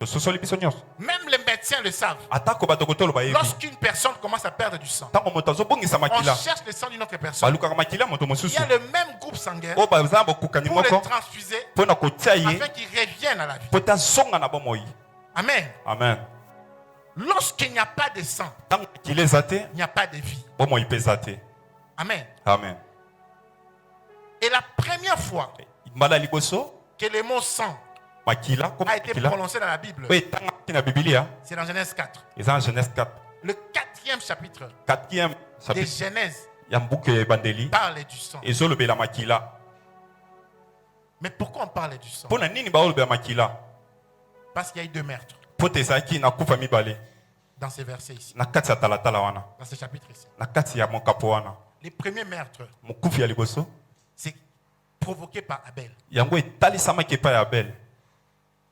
Même les médecins le savent. Atako batokotolo bayebi. Lorsqu'une personne commence à perdre du sang, Tango moto azobongisa on makila. cherche le sang d'une autre personne. Balukaka makila moto Il mosusu. y a le même groupe sanguin O baza bokukani pour le moko. transfuser Pona kotia ye. afin qu'il revienne à la vie. Pota songa na bomoi. Amen. Amen. Lorsqu'il n'y a pas de sang, Tango makila ezate, il n'y a pas de vie. bomoi pezate. Amen. Amen. Et la première fois Mbala liboso que le mot sang makila comme a été makila. prononcé dans la Bible, Oui, tanga na Biblia. c'est dans Genèse 4. Et dans Genèse 4. Le 4e chapitre 4e de chapitre. Genèse Yambuke bandeli. parle du sang. Ezolobela makila. Mais pourquoi on parle du sang? Pona nini baolobela makila? Parce qu'il y a eu 2 meurtres Pote zaki na kufa mibale. dans ces versets ici, Na kati ya talatala wana. dans ce chapitre ici. Na kati ya mokapo wana. Les premiers meurtres, Mokufi ya liboso. c'est provoqué par Abel. Yango etalisamaki epai ya Abel.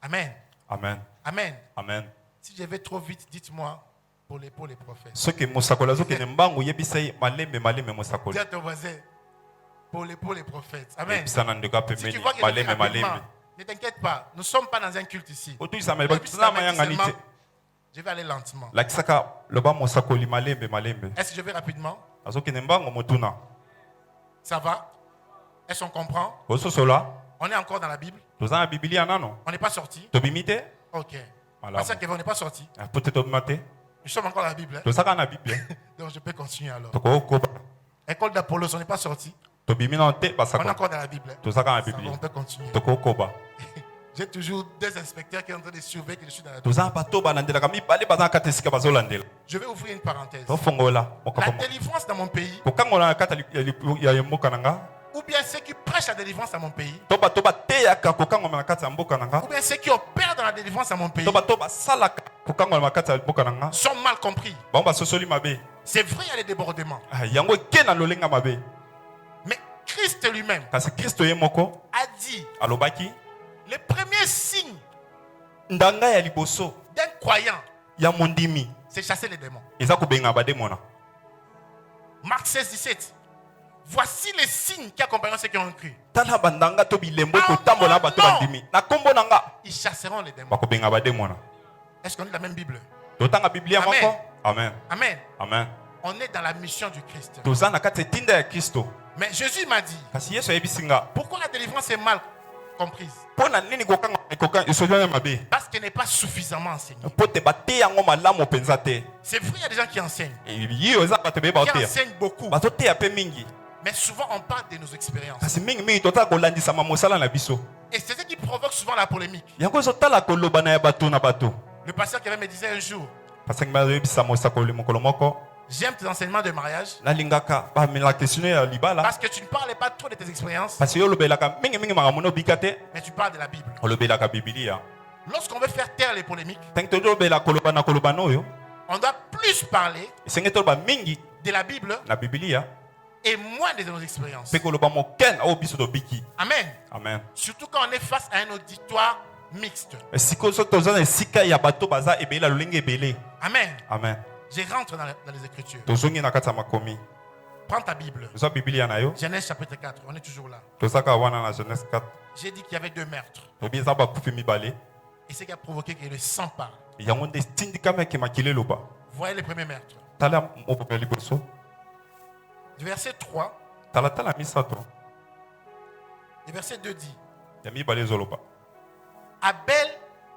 Amen. Amen. Amen. Amen. Si je vais trop vite, dites-moi pour les prophètes. Soki mosakoli azokende mbangu yebisa ye malembe mosakoli. Dis à ton voisin, pour les prophètes. Amen. Yebisa na ndeko Si tu pembeni vois qu'il est malembe rapidement, ne t'inquiète pas, nous ne sommes pas dans un culte ici. Otuyisa mele Même si ça bakisana va être mayangani te. seulement, je vais aller lentement. Lakisaka loba mosakoli malembe. Est-ce que je vais rapidement? Azokende mbangu motuna. Ça va? Est-ce qu'on comprend? Ososola. On est encore dans la Bible? Toza na Biblia nano. On n'est pas sorti? Tobimite. Ok. Malamu. Parce qu'on n'est pas sorti. Peut-être tobimate. Nous sommes encore dans la Bible. Hein? Tozaka na Bible. Donc je peux continuer alors. Toko koba. École d'Apollos, on n'est pas sorti. Tobimina te On est basako. encore dans la Bible. Hein? Tozaka na Ça va, Biblia. on peut continuer. Toko koba. J'ai toujours des inspecteurs qui sont en train de surveiller que je suis dans la Bible. Toza bato banandelaka mibale baza kati esika bazolandela. Je vais ouvrir une parenthèse. Tofongola. La délivrance dans mon pays, Kokangola na kati ya mboka nanga. ou bien ceux qui prêchent la délivrance dans mon pays, Toba teyaka kokangola na kati ya mboka nanga. ou bien ceux qui opèrent dans la délivrance dans mon pays, Toba salaka kokangola na kati ya mboka nanga. sont mal compris. Bango basosoli mabe. C'est vrai, il y a des débordements. Yango ke na lolenga mabe. Mais Christ lui-même Kasi Kristo ye moko a dit alobaki le premier signe ndanga ya liboso d'un croyant, ya mondimi c'est chasser les démons. eza kobenga bademona. Marc 16, 17. Voici les signes qui accompagnent ceux qui ont cru. Tala bandanga to bilembo kotambola na bato bandimi. Na kombo nanga Ils chasseront les démons. bakobenga bademona. Est-ce qu'on lit la même Bible? Totanga Biblia Amen. moko. Amen. Amen. Amen. On est dans la mission du Christ. Toza na kati tinda ya Kristo. Mais Jésus m'a dit, Kasi Yesu ayebisinga. pourquoi la délivrance est mal comprise? Pona nini kokanga esojana mabe. Parce qu'elle n'est pas suffisamment enseignée. Pote bate yango malamu penza te. C'est vrai, il y a des gens qui enseignent, Yiyo eza bato be qui baote. enseignent beaucoup. Bato te ya pe mingi. Mais souvent, on parle de nos expériences. Kasi mingi tota kolandisa mosala na biso. Et c'est ce qui provoque souvent la polémique. Yango ezotala koloba na ya bato na bato. Le pasteur qui avait me disait un jour, Parce que bayebisa mosakoli mokolo moko. j'aime tes enseignements de mariage Nalingaka bamela question ya libala. parce que tu ne parlais pas trop de tes expériences, Parce que olobelaka mingi makambo no bikate. mais tu parles de la Bible. Olobelaka Biblia. Lorsqu'on veut faire taire les polémiques, Tank to lobela koloba na koloba noyo. on doit plus parler Senge to ba mingi de la Bible na Biblia. et moins de nos expériences. Pe koloba moken o biso do biki. Amen. Amen. Surtout quand on est face à un auditoire mixte. Siko so tozana sika ya bato baza ebela lolenge ebele. Amen. Amen. Je rentre dans les Écritures. Tozongi na kata makomi. Prends ta Bible. Zo Biblia na yo. Genèse chapitre 4. On est toujours là. Tozaka wana na Genèse 4. J'ai dit qu'il y avait 2 meurtres. Tobi za ba kufi mibale. Et c'est ce qui a provoqué que le sang parle. Yango nde tindika meke makile loba. Voyez les premiers meurtres. Tala mo liboso. Du verset 3, Tala misato. le verset 2 dit, Ya mibale zoloba. Abel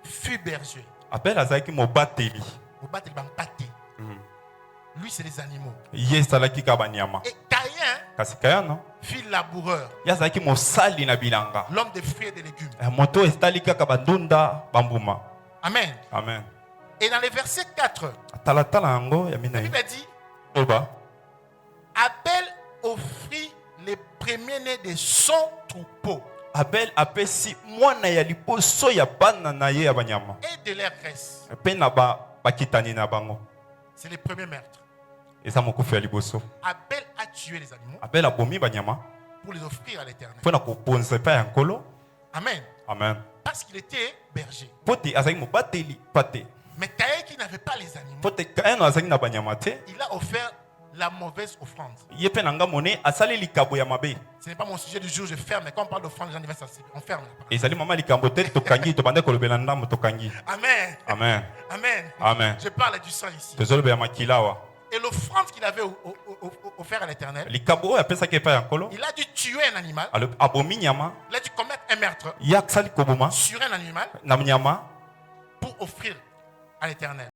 fut berger. Abel azaki mobateli. Au battre le pâté. Lui, c'est les animaux. Ye salaki ka banyama. Et Caïn Kasi kaya no. fut laboureur, Ya zaki mosali na bilanga. l'homme des fruits et des légumes. Moto estali kaka bandunda bambuma. Amen. Amen. Et dans le verset 4, Tala yango ya la mina. Bible dit, Oba. Abel offrit les premiers-nés de son troupeau Abel apesi mwana ya liboso ya bana na ye ya banyama. et de leur graisse. Pe na bakitani na bango. C'est les premiers meurtres. Eza mokufi ya liboso. Abel a tué les animaux Abel abomi banyama. pour les offrir à l'Éternel. Pona koponza pa ya nkolo. Amen. Amen. Parce qu'il était berger. Pote azaki mobateli pate. Mais Caïn qui n'avait pas les animaux, Pote kaeno azaki na banyama te. il a offert la mauvaise offrande. ye mpe na ngambo ne asali likambo ya mabe. Ce n'est pas mon sujet du jour, je ferme. Mais quand on parle d'offrande, les gens devaient s'asseoir. On ferme. ezali mama likambo te tokangi tobande kolobela ndambo tokangi. Amen. Amen. Amen. Amen. Je parle du sang ici. tozolobela makila awa. Et l'offrande qu'il avait offert à l'Éternel, likambo oyo apesaki epai ya nkolo il a dû tuer un animal. abomi nyama Il a dû commettre un meurtre ye asali koboma sur un animal na nyama pour offrir à l'Éternel.